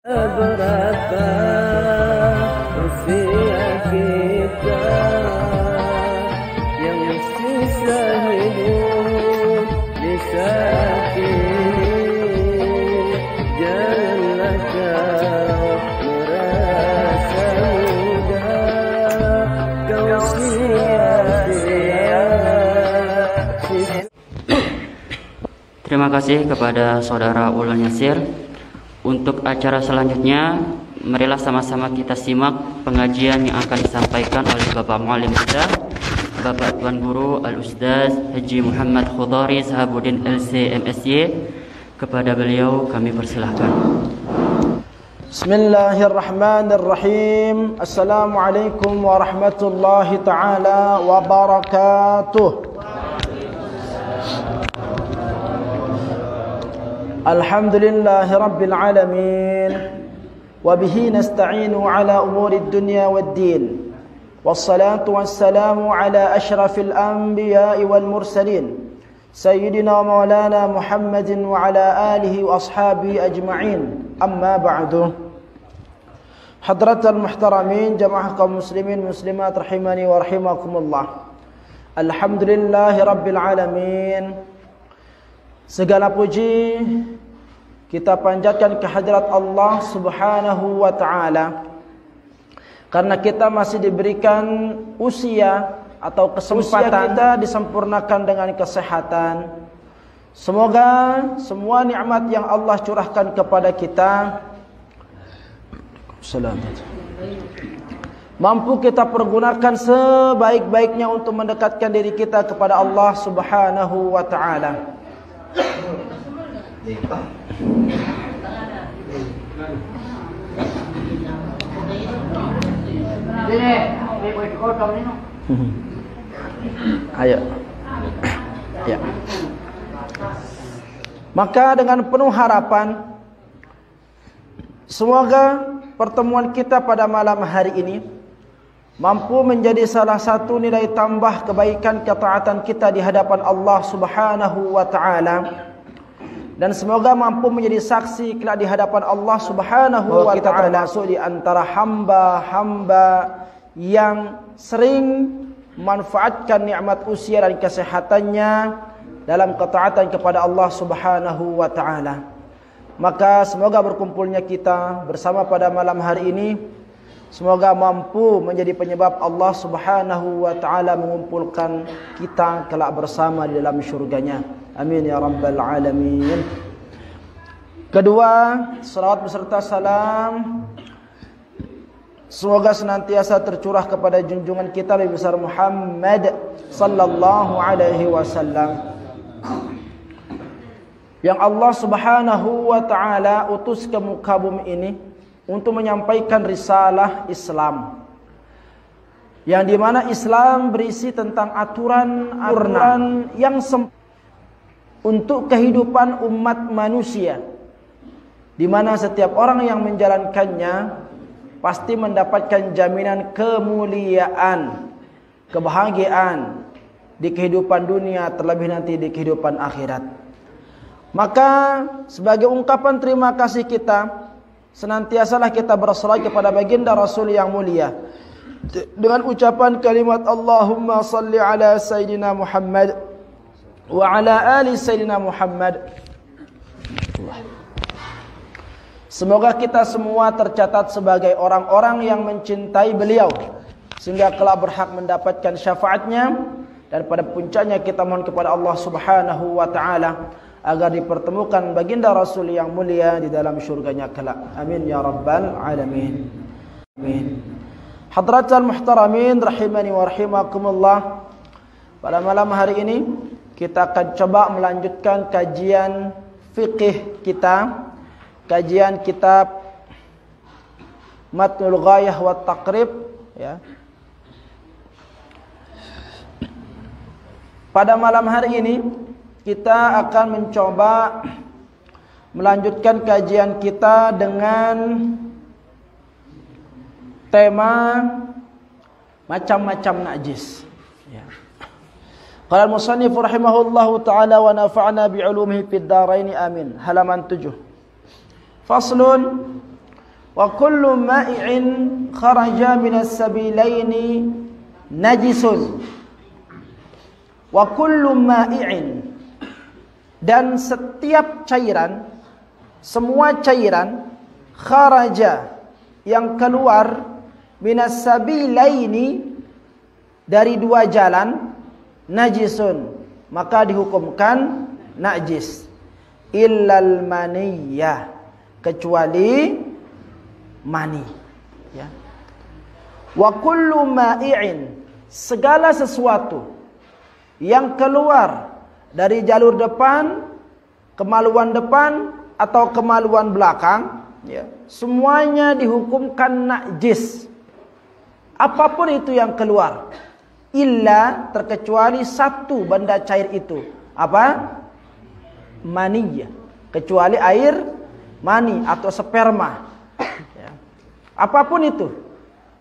Berapa usia kita yang sisa hidup di saat ini, janganlah kau merasa muda, kau sia-sia. Terima kasih kepada Saudara Ulun Yasir. Untuk acara selanjutnya, marilah sama-sama kita simak pengajian yang akan disampaikan oleh Bapak Muallim kita, Bapak Tuan Guru Al-Ustaz Haji Muhammad Khudari Sahabuddin LC MSY. Kepada beliau kami persilahkan. Bismillahirrahmanirrahim. Assalamualaikum warahmatullahi taala wabarakatuh. Alhamdulillahi Rabbil Alamin, wabihi nasta'inu ala umuri dunya waddin, wassalatu wassalamu ala ashrafil anbiya'i wal mursalin, Sayyidina Maulana Muhammadin wa ala alihi wa ashabihi ajma'in. Amma ba'du. Hadratal muhtaramin, jamaah kaum muslimin muslimat rahimani wa rahimakumullah. Alhamdulillahi Rabbil Alamin. Segala puji kita panjatkan kehadirat Allah Subhanahu wa ta'ala, karena kita masih diberikan usia atau kesempatan kita disempurnakan dengan kesehatan. Semoga semua nikmat yang Allah curahkan kepada kita mampu kita pergunakan sebaik-baiknya untuk mendekatkan diri kita kepada Allah Subhanahu wa ta'ala. Ayo. Ya. Maka dengan penuh harapan, semoga pertemuan kita pada malam hari ini mampu menjadi salah satu nilai tambah kebaikan ketaatan kita di hadapan Allah Subhanahu wa ta'ala, dan semoga mampu menjadi saksi kelak di hadapan Allah Subhanahu wa ta'ala kita termasuk di antara hamba-hamba yang sering memanfaatkan nikmat usia dan kesehatannya dalam ketaatan kepada Allah Subhanahu wa ta'ala. Maka semoga berkumpulnya kita bersama pada malam hari ini, semoga mampu menjadi penyebab Allah Subhanahu wa ta'ala mengumpulkan kita kelak bersama di dalam syurganya. Amin ya rabbal alamin. Kedua, salawat beserta salam semoga senantiasa tercurah kepada junjungan kita Nabi besar Muhammad sallallahu alaihi wasallam, yang Allah Subhanahu wa ta'ala utus ke muka bumi ini untuk menyampaikan risalah Islam, yang dimana Islam berisi tentang aturan yang untuk kehidupan umat manusia, di mana setiap orang yang menjalankannya pasti mendapatkan jaminan kemuliaan, kebahagiaan di kehidupan dunia, terlebih nanti di kehidupan akhirat. Maka sebagai ungkapan terima kasih kita, senantiasalah kita bersalawat kepada baginda Rasul yang mulia dengan ucapan kalimat Allahumma salli ala Sayyidina Muhammad wa ala ali Sayyidina Muhammad. Semoga kita semua tercatat sebagai orang-orang yang mencintai beliau, sehingga kelak berhak mendapatkan syafaatnya, dan pada puncaknya kita mohon kepada Allah Subhanahu wa ta'ala agar dipertemukan baginda Rasul yang mulia di dalam syurganya kelak. Amin ya rabbal alamin. Amin. Hadratal muhtaramin rahimani wa rahimakumullah. Pada malam hari ini kita akan coba melanjutkan kajian fikih kita, kajian kitab Matnul Ghayah wa Taqrib, ya. Pada malam hari ini kita akan mencoba melanjutkan kajian kita dengan tema macam-macam najis, ya. Qala al-musannif rahimahullahu ta'ala wa nafa'na bi'ulumihi fid dharain amin. Halaman 7. Faslun wa kullu ma'i'in kharaja minas sabilaini najisun. Wa kullu ma'i'in, dan setiap cairan, semua cairan, kharaja, yang keluar, minas sabilaini, dari dua jalan, najisun, maka dihukumkan najis. Illal maniyah, kecuali mani, ya. Wa kullu ma'i'in, segala sesuatu yang keluar dari jalur depan, kemaluan depan atau kemaluan belakang, ya, semuanya dihukumkan najis. Apapun itu yang keluar, illa, terkecuali satu benda cair itu, apa? Mani, ya. Kecuali air mani atau sperma, ya. Apapun itu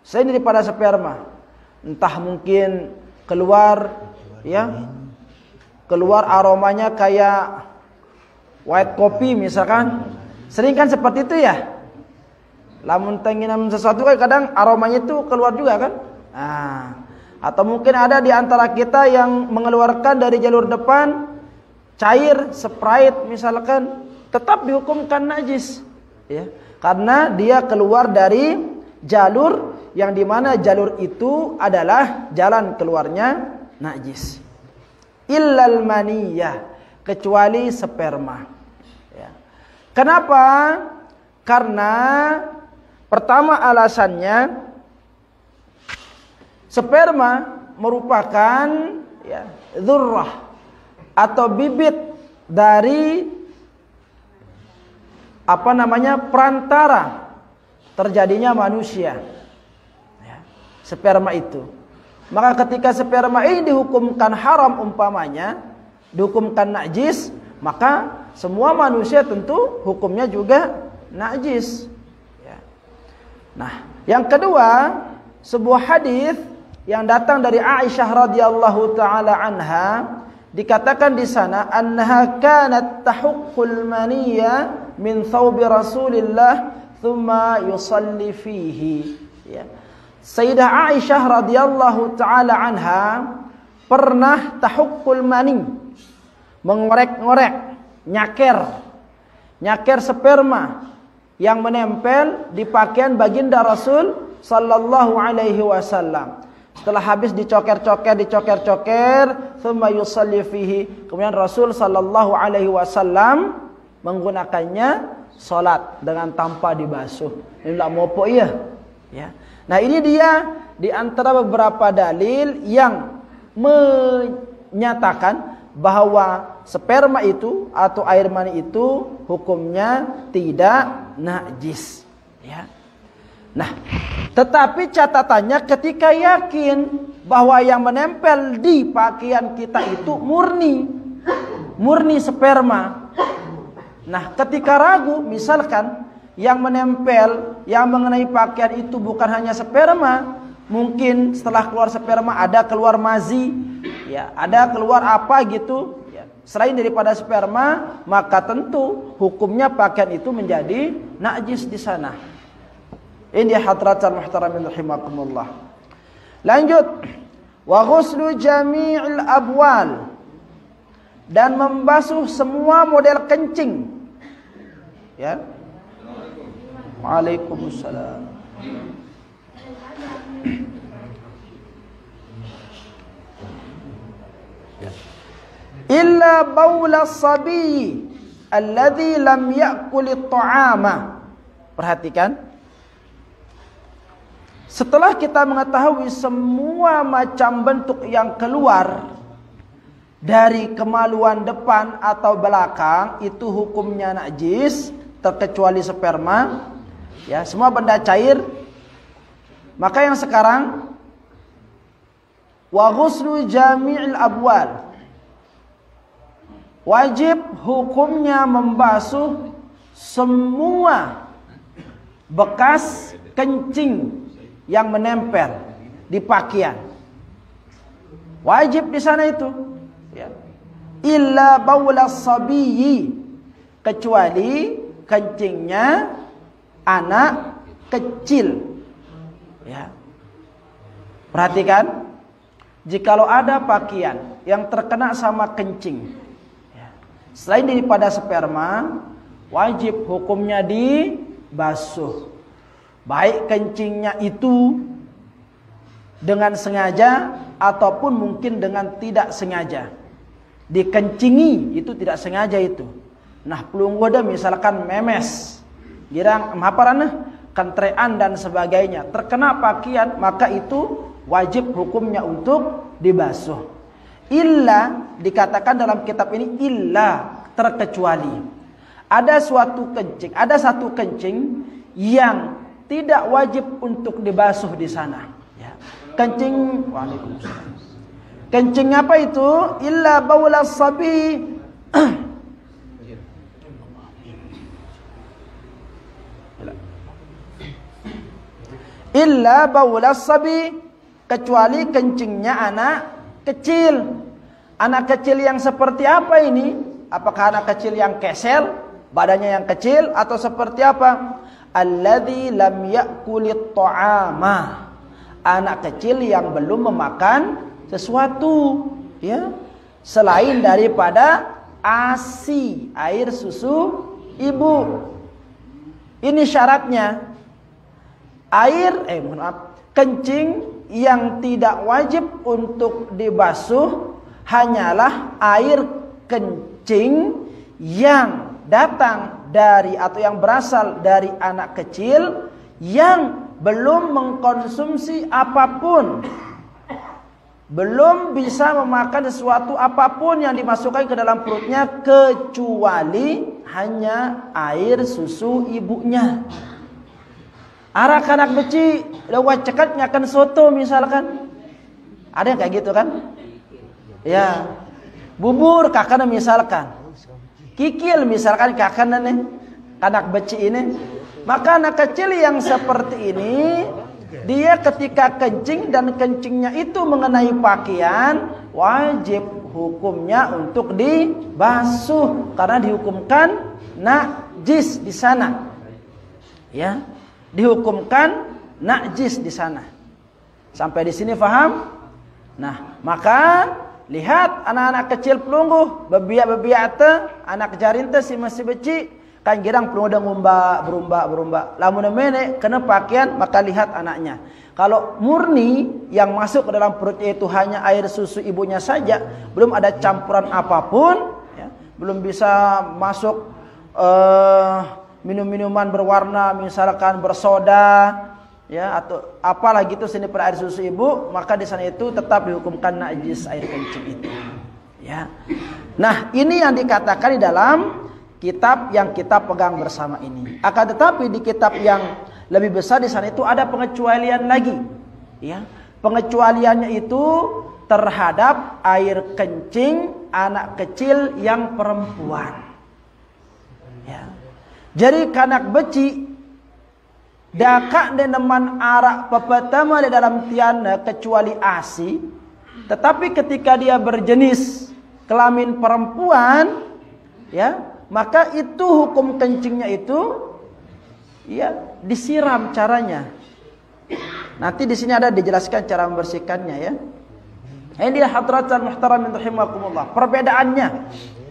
selain daripada sperma, entah mungkin keluar, ya, keluar aromanya kayak white coffee misalkan, sering kan seperti itu ya. Lamun tenginam sesuatu kan kadang aromanya itu keluar juga kan. Atau mungkin ada di antara kita yang mengeluarkan dari jalur depan cair Sprite misalkan, tetap dihukumkan najis, ya, karena dia keluar dari jalur yang dimana jalur itu adalah jalan keluarnya najis. Illal maniyah, kecuali sperma, ya. Kenapa? Karena pertama alasannya, sperma merupakan, ya, dzurrah atau bibit dari perantara terjadinya manusia, ya, sperma itu. Maka ketika sperma ini dihukumkan haram umpamanya, dihukumkan najis, maka semua manusia tentu hukumnya juga najis, ya. Nah, yang kedua, sebuah hadis yang datang dari Aisyah radhiyallahu taala anha, dikatakan di sana annaha kanat tahuqqul maniyya min thawbi Rasulillah thumma yusalli fihi, ya. Sayyidah Aisyah radhiyallahu taala anha pernah tahuqqul mani, mengorek-ngorek, nyaker sperma yang menempel di pakaian baginda Rasul sallallahu alaihi wasallam. Setelah habis dicoker-coker, thumma yusalli fihi, kemudian Rasul sallallahu alaihi wasallam menggunakannya salat dengan tanpa dibasuh. Ini enggak mopo ya. Ya. Nah, ini dia di antara beberapa dalil yang menyatakan bahwa sperma itu atau air mani itu hukumnya tidak najis, ya. Nah, tetapi catatannya ketika yakin bahwa yang menempel di pakaian kita itu murni sperma. Nah, ketika ragu, misalkan yang menempel, yang mengenai pakaian itu bukan hanya sperma, mungkin setelah keluar sperma ada keluar mazi, ya, ada keluar apa gitu, ya, selain daripada sperma, maka tentu hukumnya pakaian itu menjadi najis di sana. Ini hadratul muhtaramin rahimakumullah. Lanjut, wa ghuslu jami'il abwal, dan membasuh semua model kencing, ya. Waalaikumsalam. Illa baula sabi alladhi lam ya'kul at-ta'ama. Perhatikan, setelah kita mengetahui semua macam bentuk yang keluar dari kemaluan depan atau belakang itu hukumnya najis, terkecuali sperma, ya, semua benda cair. Maka yang sekarang, wa ghuslu jami'il abwal, wajib hukumnya membasuh semua bekas kencing yang menempel di pakaian. Wajib di sana itu, ya. Illa baula sabiyyi, kecuali kencingnya anak kecil. Ya. Perhatikan, jikalau ada pakaian yang terkena sama kencing, ya, selain daripada sperma, wajib hukumnya dibasuh. Baik kencingnya itu dengan sengaja ataupun mungkin dengan tidak sengaja. Dikencingi itu tidak sengaja itu. Nah, pelunggu ada misalkan memes, girang maparanah, kentrean dan sebagainya, terkena pakaian, maka itu wajib hukumnya untuk dibasuh. Illa dikatakan dalam kitab ini illa, terkecuali. Ada satu kencing yang tidak wajib untuk dibasuh di sana. Ya. Kencing, waalaikumsalam. Kencing apa itu? Illa baulas sabi. Illa baulas sabi, kecuali kencingnya anak kecil. Anak kecil yang seperti apa ini? Apakah anak kecil yang kesel, badannya yang kecil, atau seperti apa? Alladzi lam ya'kulit ta'ama, anak kecil yang belum memakan sesuatu, ya, selain daripada ASI, air susu ibu. Ini syaratnya. Kencing yang tidak wajib untuk dibasuh hanyalah air kencing yang datang dari atau yang berasal dari anak kecil yang belum mengkonsumsi apapun, belum bisa memakan sesuatu apapun yang dimasukkan ke dalam perutnya kecuali hanya air susu ibunya. Arak anak beci lewat cekat nyakan soto misalkan, ada yang kayak gitu kan? Ya, bubur kakaknya misalkan, kikil misalkan kakaknya nih, anak beci ini. Maka anak kecil yang seperti ini, dia ketika kencing dan kencingnya itu mengenai pakaian, wajib hukumnya untuk dibasuh karena dihukumkan najis di sana. Ya, dihukumkan najis di sana. Sampai di sini paham? Nah, maka lihat anak-anak kecil pelungguh, bebiak-bebiak te, anak jarin te si masih beci, kan girang pelungguh dah berumba. Lamun mene kena pakaian, maka lihat anaknya. Kalau murni yang masuk ke dalam perutnya itu hanya air susu ibunya saja, belum ada campuran apapun, ya, belum bisa masuk minum-minuman berwarna, misalkan bersoda, ya, atau apalah gitu sini per air susu ibu, maka di sana itu tetap dihukumkan najis air kencing itu. Ya. Nah, ini yang dikatakan di dalam kitab yang kita pegang bersama ini. Akan tetapi di kitab yang lebih besar di sana itu ada pengecualian lagi. Ya. Pengecualiannya itu terhadap air kencing anak kecil yang perempuan. Ya. Jadi kanak beci dakak deneman arak pertama di dalam tiana kecuali ASI, tetapi ketika dia berjenis kelamin perempuan, ya, maka itu hukum kencingnya itu, ya, disiram caranya. Nanti di sini ada dijelaskan cara membersihkannya, ya. Ini dia hadratul muhtaramin rahimakumullah. Perbedaannya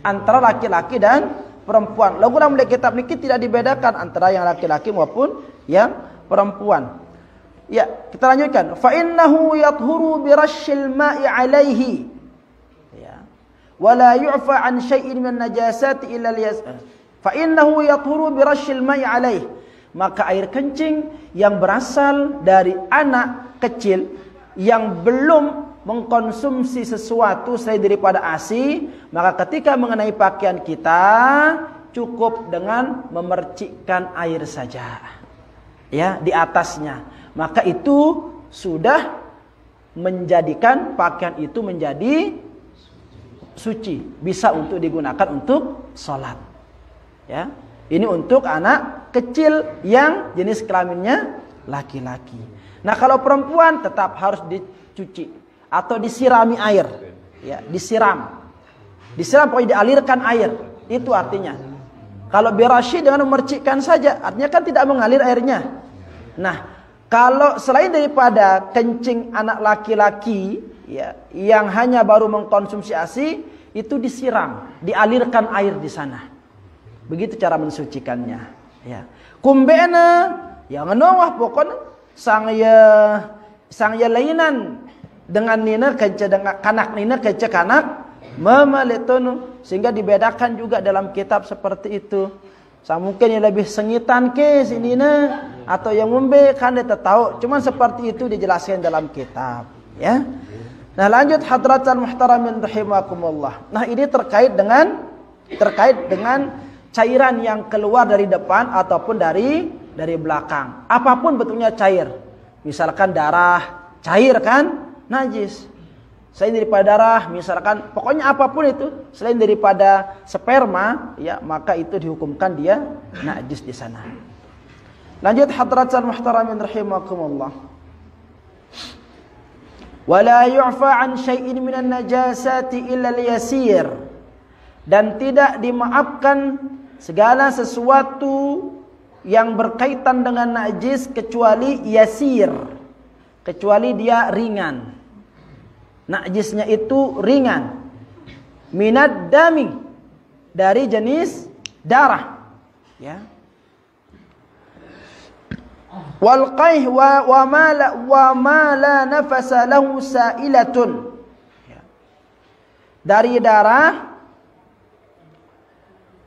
antara laki-laki dan perempuan. Lagu dalam kitab ini tidak dibedakan antara yang laki-laki maupun yang perempuan. Ya, kita lanjutkan. Fa innahu yathuru bi rasyil ma'i 'alaihi. Ya. Wa la yu'fa 'an syai'in min najasati illa liyas'al. Fa innahu yathuru bi rasyil ma'i 'alaihi. Maka air kencing yang berasal dari anak kecil yang belum mengkonsumsi sesuatu selain daripada ASI, maka ketika mengenai pakaian kita cukup dengan memercikkan air saja, ya, di atasnya, maka itu sudah menjadikan pakaian itu menjadi suci, bisa untuk digunakan untuk sholat. Ya, ini untuk anak kecil yang jenis kelaminnya laki-laki. Nah, kalau perempuan tetap harus dicuci atau disirami air, ya, disiram pokoknya dialirkan air, itu artinya. Kalau birashi dengan memercikkan saja, artinya kan tidak mengalir airnya, Nah, kalau selain daripada kencing anak laki-laki ya, yang hanya baru mengkonsumsi ASI, itu disiram, dialirkan air di sana. Begitu cara mensucikannya. Ya. Kumbena yang nongah pokoknya sang ya lainan dengan nina kece dengan kanak nina kece kanak memaletono, sehingga dibedakan juga dalam kitab seperti itu. Mungkin yang lebih sengitan ke sini atau yang ngombe kan dia tahu. Cuman seperti itu dijelaskan dalam kitab, ya. Nah, lanjut hadratal muhtaramin rahimakumullah. Nah, ini terkait dengan cairan yang keluar dari depan ataupun dari belakang. Apapun bentuknya cair. Misalkan darah, cair kan? Najis. Selain daripada darah, misalkan pokoknya apapun itu selain daripada sperma, ya, maka itu dihukumkan dia najis di sana. Lanjut hadratal muhtaramin rahimakumullah. Wala yu'fa an syai'in minan najasati illa al-yasir. Dan tidak dimaafkan segala sesuatu yang berkaitan dengan najis kecuali yasir, kecuali dia ringan. Najisnya itu ringan. Minad dami, dari jenis darah, ya. Wal qaih wa ma la nafasa lahu sa'ilatun, ya. Dari darah.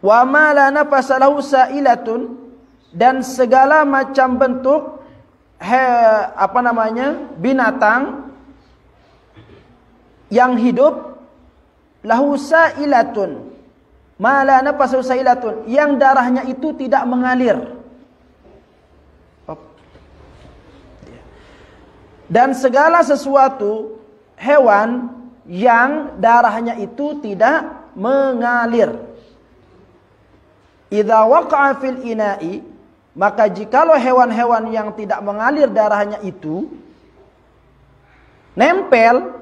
Wa ma la nafasa lahu sa'ilatun, dan segala macam bentuk binatang yang hidup, lahu sa'ilatun, ma la nafasa lahu sa'ilatun, yang darahnya itu tidak mengalir. Dan segala sesuatu hewan yang darahnya itu tidak mengalir. Idza waqa'a fil ina'i, maka jikalau hewan-hewan yang tidak mengalir darahnya itu nempel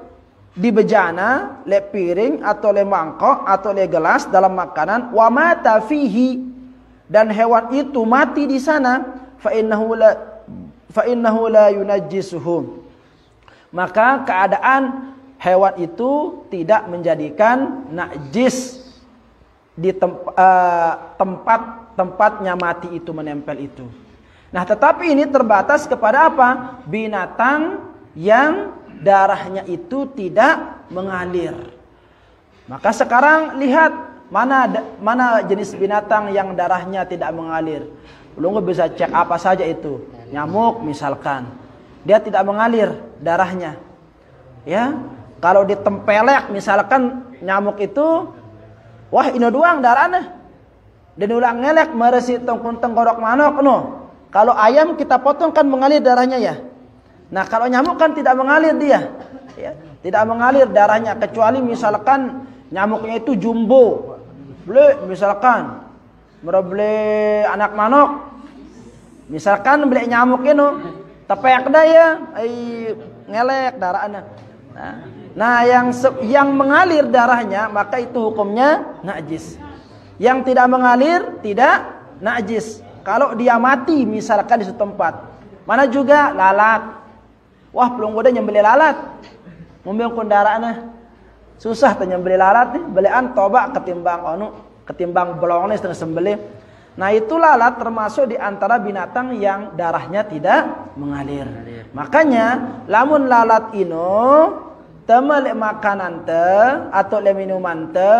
di bejana, le piring atau le mangkok atau le gelas dalam makanan, wa mata fihi, dan hewan itu mati di sana, fa innahu la yunajjisuhum, maka keadaan hewan itu tidak menjadikan najis di tempatnya mati itu menempel itu. Nah, tetapi ini terbatas kepada apa? Binatang yang darahnya itu tidak mengalir. Maka sekarang lihat mana jenis binatang yang darahnya tidak mengalir. Belum bisa cek apa saja itu. Nyamuk misalkan, dia tidak mengalir darahnya. Ya, kalau ditempelek misalkan nyamuk itu, wah ini doang darahnya. Dan ulang ngelek meresi tenggorok manok no. Kalau ayam kita potong kan mengalir darahnya ya. Nah, kalau nyamuk kan tidak mengalir dia, ya, tidak mengalir darahnya, kecuali misalkan nyamuknya itu jumbo, misalkan beli anak manok, misalkan beli nyamuk itu, tepek dah ya, ngelek darahnya. Nah, yang mengalir darahnya maka itu hukumnya najis. Yang tidak mengalir tidak najis. Kalau dia mati misalkan di suatu tempat, mana juga lalat. Wah, belum udah nyembeli lalat. Mobil kendaraannya susah tuh nyembeli lalat nih, belian toba ketimbang belongnya setengah sembelih. Nah, itu lalat termasuk di antara binatang yang darahnya tidak mengalir. Makanya lamun lalat ino teme le makanan te atau le minuman te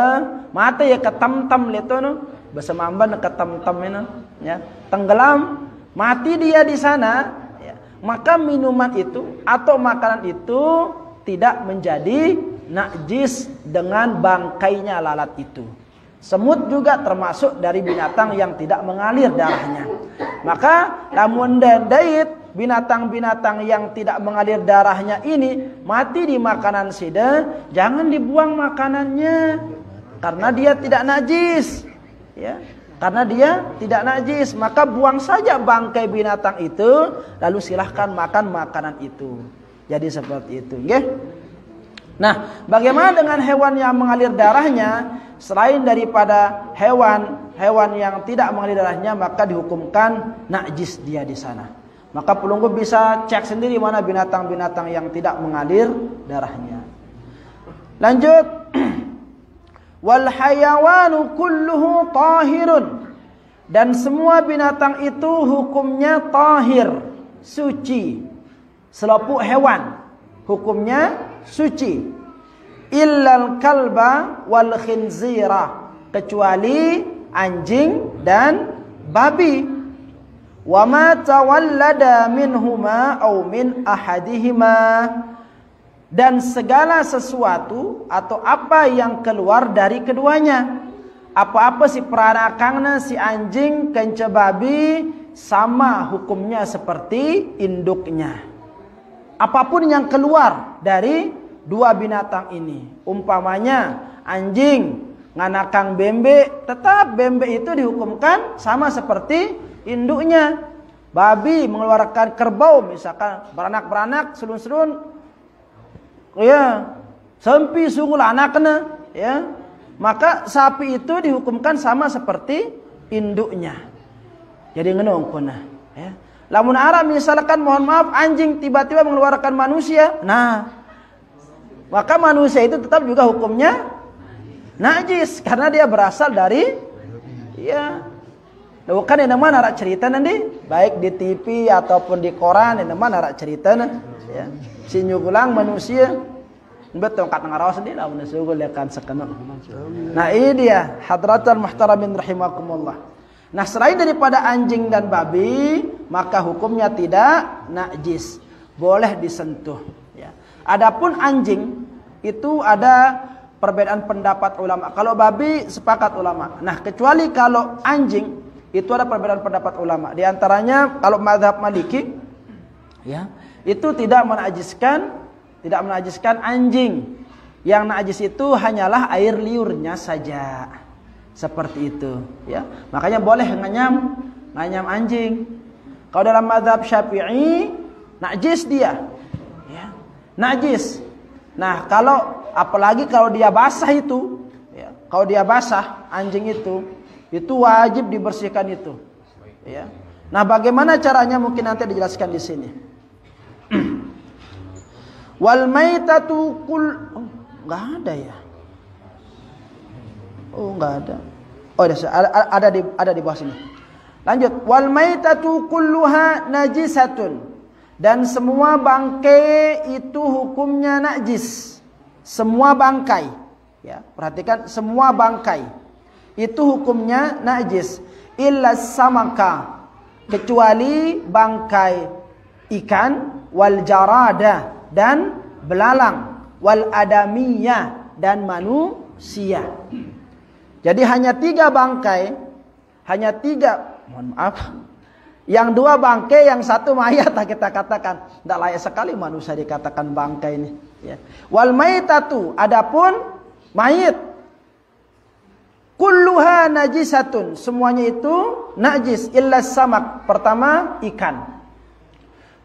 mata ya ketam-tam le to no, besemamban ketam-tam ini ya, tenggelam, mati dia di sana. Maka minuman itu atau makanan itu tidak menjadi najis dengan bangkainya lalat itu. Semut juga termasuk dari binatang yang tidak mengalir darahnya. Maka lamun dait binatang-binatang yang tidak mengalir darahnya ini mati di makanan sida, jangan dibuang makanannya karena dia tidak najis. Ya. Karena dia tidak najis, maka buang saja bangkai binatang itu, lalu silahkan makan makanan itu. Jadi seperti itu, nggih. Nah, bagaimana dengan hewan yang mengalir darahnya? Selain daripada hewan yang tidak mengalir darahnya, maka dihukumkan najis dia di sana. Maka pelunggu bisa cek sendiri mana binatang-binatang yang tidak mengalir darahnya. Lanjut. Wal hayawanu kulluhu tahirun. Dan semua binatang itu hukumnya tahir, suci. Selaput hewan hukumnya suci. Illal kalba wal khinzira, kecuali anjing dan babi. Wa ma tawallada minhuma aw min ahadihima, dan segala sesuatu atau apa yang keluar dari keduanya. Apa-apa si peranakangna si anjing kenca babi sama hukumnya seperti induknya. Apapun yang keluar dari dua binatang ini, umpamanya anjing nganakang bembe, tetap bembe itu dihukumkan sama seperti induknya. Babi mengeluarkan kerbau, misalkan beranak-beranak, selun-selun, ya, sempi sungguh anaknya, ya, maka sapi itu dihukumkan sama seperti induknya. Jadi ngenongkona, ya. Lamun Arab misalkan, mohon maaf, anjing tiba-tiba mengeluarkan manusia, nah, maka manusia itu tetap juga hukumnya najis karena dia berasal dari, ya. Bukan yang nama narak cerita nanti, baik di TV ataupun di koran, yang nama narak cerita nanti, ya. Si nyugulang manusia, betul kata ngarawas sendiri lah, menusugul akan sekenal. Nah ini dia, hadratul muhtaramin rahimakumullah. Nah selain daripada anjing dan babi, maka hukumnya tidak najis, boleh disentuh. Ya. Adapun anjing itu ada perbedaan pendapat ulama. Kalau babi sepakat ulama. Nah kecuali kalau anjing, itu ada perbedaan pendapat ulama. Di antaranya kalau mazhab Maliki, ya, itu tidak menajiskan anjing. Yang najis itu hanyalah air liurnya saja. Seperti itu, ya. Makanya boleh nganyam anjing. Kalau dalam mazhab Syafi'i, najis dia. Ya, najis. Nah, kalau apalagi kalau dia basah itu, ya, kalau dia basah anjing itu wajib dibersihkan itu, ya. Nah, bagaimana caranya mungkin nanti dijelaskan di sini. Wal maitatu enggak ada ya. Oh, enggak ada. Oh, ada di bawah sini. Lanjut. Wal maitatu kulluha najisatun. Dan semua bangkai itu hukumnya najis. Semua bangkai, ya. Perhatikan, semua bangkai itu hukumnya najis, illa samaka, kecuali bangkai ikan, wal jarada, dan belalang, wal adamiyah, dan manusia. Jadi hanya 3 bangkai, hanya 3, mohon maaf, yang 2 bangkai, yang 1 mayat, kita katakan. Tidak layak sekali manusia dikatakan bangkai ini, ya. Wal maitatu, adapun mayit, kulluha najisatun, semuanya itu najis, illa samak, pertama ikan.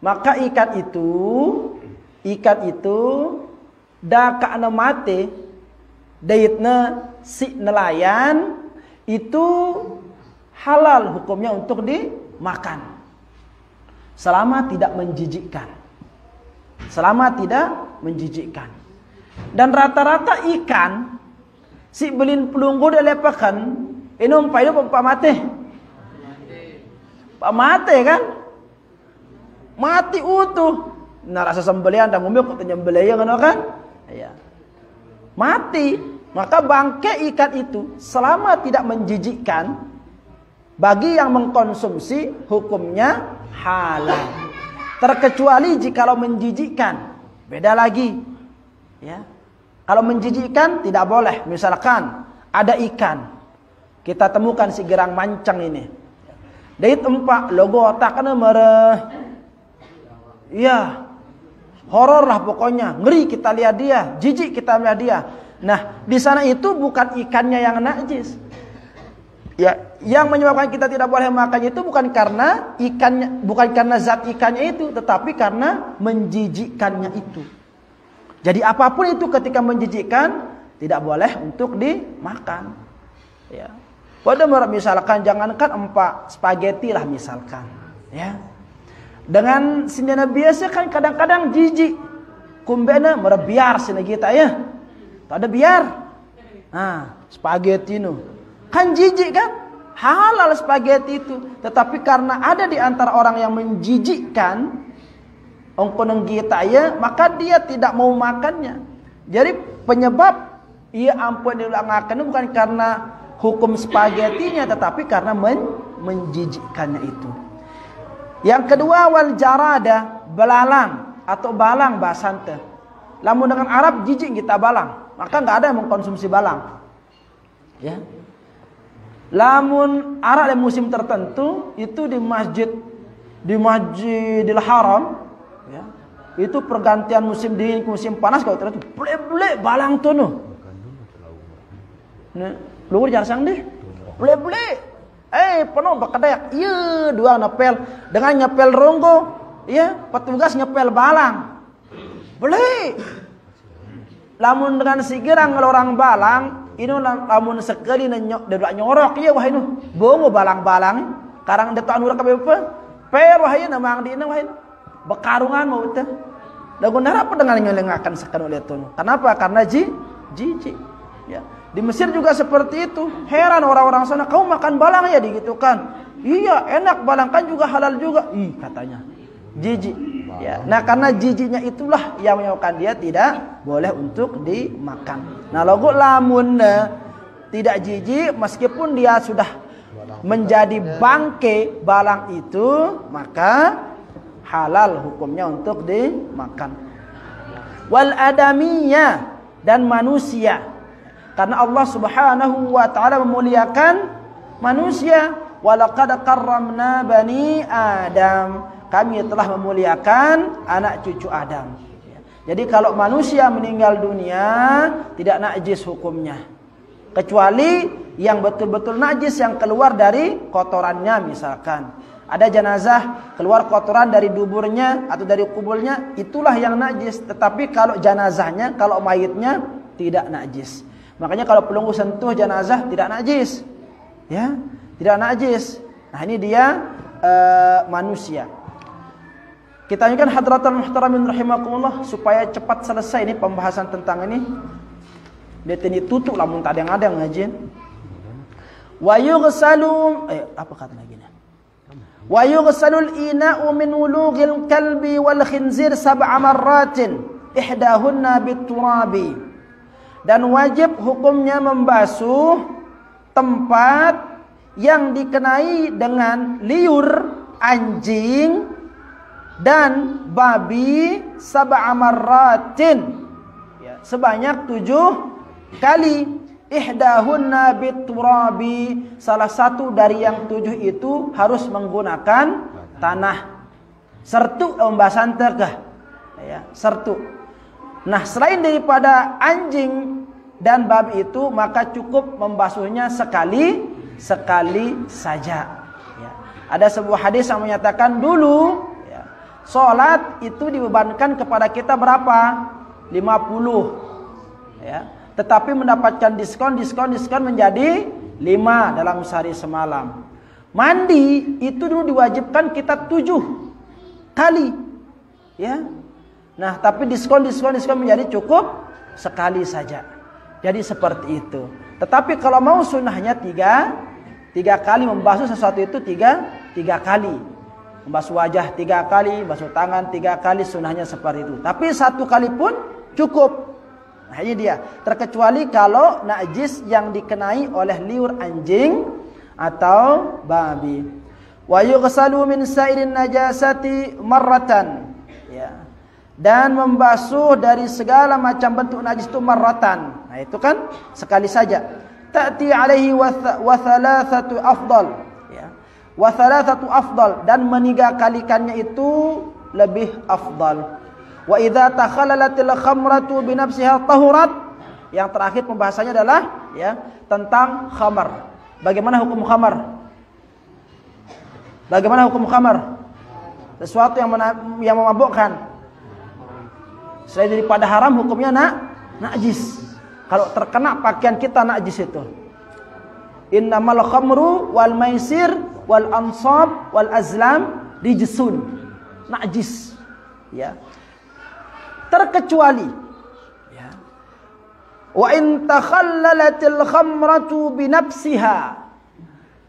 Maka ikan itu da kana mate daitna si nelayan itu halal hukumnya untuk dimakan selama tidak menjijikkan. Dan rata-rata ikan si belin pelunggu dia lepakan, inum paido pak mate kan, mati utuh. Nah rasa sembelian dan ngombe kok nyembelih kan, ya, mati. Maka bangkai ikan itu selama tidak menjijikkan, bagi yang mengkonsumsi hukumnya halal. Terkecuali jikalau menjijikkan, beda lagi, ya. Kalau menjijikkan tidak boleh. Misalkan ada ikan, kita temukan si gerang mancang ini, dari tempat logo otaknya merah, ya, horor lah pokoknya, ngeri kita lihat dia, jijik kita lihat dia. Nah di sana itu bukan ikannya yang najis, ya. Yang menyebabkan kita tidak boleh makan itu bukan karena ikannya, bukan karena zat ikannya itu, tetapi karena menjijikkannya itu. Jadi apapun itu ketika menjijikkan tidak boleh untuk dimakan, ya. Pada misalkan jangankan empak spaghetti lah misalkan, ya. Dengan sindana biasa kan kadang-kadang jijik. Kumbena merebiar sina kita ya. Tak ada biar. Spaghetti nu. Kan jijik kan? Halal spaghetti itu. Tetapi karena ada di antara orang yang menjijikkan ongkoneng kita ya, maka dia tidak mau makannya. Jadi penyebab ia ampun diulangakan bukan karena hukum spagettinya, tetapi karena menjijikkannya itu. Yang kedua, wal jarada, belalang atau balang bahasa ante. Lamun dengan Arab jijik kita balang, maka enggak ada yang mengkonsumsi balang. Ya. Lamun Arab di musim tertentu itu di Masjidil Haram, ya. Itu pergantian musim dingin ke musim panas kalau ternyata ble-ble balang tuh noh. Nah, luar jarang deh. Ble-ble. Penuh berkedayak. Iya, dua ngepel. Dengan ngepel ronggo, ya, petugas ngepel balang. Boleh. Lamun dengan sigirang ngelorang balang, ini lamun sekali nyorok iya wah ini. Bongo balang-balang, karang detok anu rek apa? Per wah ieu namang dina wah ini. Bekarungan mau teh. Lagun apa dengan ngelengakan sekali oleh itu. Kenapa? Karena jijik. Ya. Di Mesir juga seperti itu. Heran orang-orang sana, kau makan balang ya digitukan. Iya, enak, balang kan juga halal juga. Ih, katanya. Jijik. Ya. Nah, karena jijiknya itulah yang menyebabkan dia tidak boleh untuk dimakan. Nah, logo lamun tidak jijik meskipun dia sudah menjadi bangke balang itu, maka halal hukumnya untuk dimakan. Wal adamiyah, dan manusia. Karena Allah Subhanahu wa taala memuliakan manusia. Walaqad karramna bani Adam. Kami telah memuliakan anak cucu Adam. Jadi kalau manusia meninggal dunia tidak najis hukumnya. Kecuali yang betul-betul najis yang keluar dari kotorannya, misalkan ada jenazah keluar kotoran dari duburnya atau dari kuburnya, itulah yang najis. Tetapi kalau jenazahnya, kalau mayitnya tidak najis. Makanya kalau pelunggu sentuh jenazah tidak najis, ya, tidak najis. Nah ini dia manusia. Kita ini kan hadratul muhtaramin rahimakumullah, supaya cepat selesai ini pembahasan tentang ini. Dia ini tutup lah, muntah ada yang ngajin. Wa yughsalu, apa kata lagi nih? Wa yughsalul ina'u min wulughil kalbi wal khinzir sab'a marratin ihdahunna biturabi. Dan wajib hukumnya membasuh tempat yang dikenai dengan liur anjing dan babi sab'a marratin, ya, sebanyak 7 kali. Ihdahunna biturabi, salah satu dari yang 7 itu harus menggunakan tanah. Sertu pembahasan tegah, ya, sertu. Nah, selain daripada anjing dan babi itu, maka cukup membasuhnya sekali saja. Ya. Ada sebuah hadis yang menyatakan dulu, ya, sholat itu dibebankan kepada kita berapa? 50. Ya. Tetapi mendapatkan diskon menjadi 5 dalam sehari semalam. Mandi itu dulu diwajibkan kita 7 kali. Ya. Nah, tapi diskon menjadi cukup sekali saja. Jadi seperti itu. Tetapi kalau mau sunnahnya 3 kali membasuh sesuatu itu 3 kali. Membasuh wajah 3 kali, membasuh tangan 3 kali, sunnahnya seperti itu. Tapi 1 kali pun cukup. Nah, ini dia. Terkecuali kalau najis yang dikenai oleh liur anjing atau babi. Wa yughsalu min sa'irin najasati marratan. Ya. Dan membasuh dari segala macam bentuk najis itu marratan. Nah, itu kan sekali saja. Ta'ti alaihi wa thalathatu afdal. Ya. Wa thalathatu afdal, dan 3 kalikannya itu lebih afdal. Wa idza takhallalatil khamratu bi nafsiha tahurat. Yang terakhir pembahasannya adalah, ya, tentang khamar. Bagaimana hukum khamar? Bagaimana hukum khamar? Sesuatu yang memabukkan. Selain daripada haram, hukumnya najis. Kalau terkena pakaian kita najis itu. Innamal khamru wal maisir wal ansab wal azlam rijsun. najis, ya. Terkecuali, ya. Wa in takhallalatil khamratu binafsiha,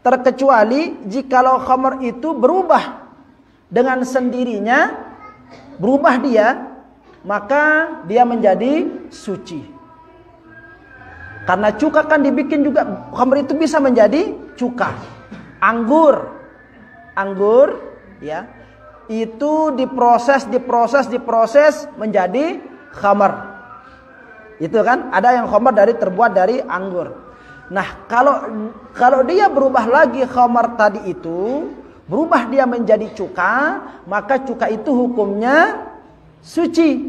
terkecuali jikalau khamr itu berubah dengan sendirinya, berubah dia, maka dia menjadi suci. Karena cuka kan dibikin juga, khamr itu bisa menjadi cuka. Anggur, ya, itu diproses menjadi khamr. Itu kan, ada yang khamr terbuat dari anggur. Nah, kalau dia berubah lagi khamr tadi itu, berubah dia menjadi cuka, maka cuka itu hukumnya suci.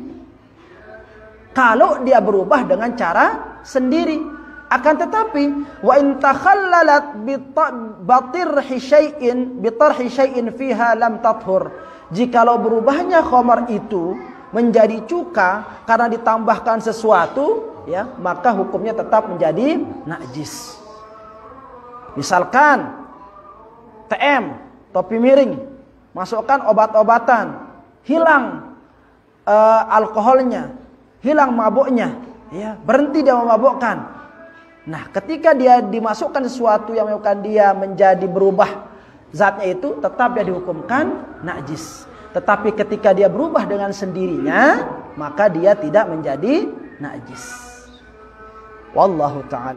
Kalau dia berubah dengan cara sendiri. Akan tetapi wa in takhallalat bitarhi syai'in fiha lam tathur. Jikalau berubahnya khamar itu menjadi cuka karena ditambahkan sesuatu, ya, maka hukumnya tetap menjadi najis. Misalkan TM, topi miring, masukkan obat-obatan, hilang alkoholnya, hilang mabuknya, ya, berhenti dia memabukkan. Nah, ketika dia dimasukkan sesuatu yang menyebabkan dia menjadi berubah zatnya itu, tetap dia dihukumkan najis. Tetapi ketika dia berubah dengan sendirinya, maka dia tidak menjadi najis. Wallahu ta'ala.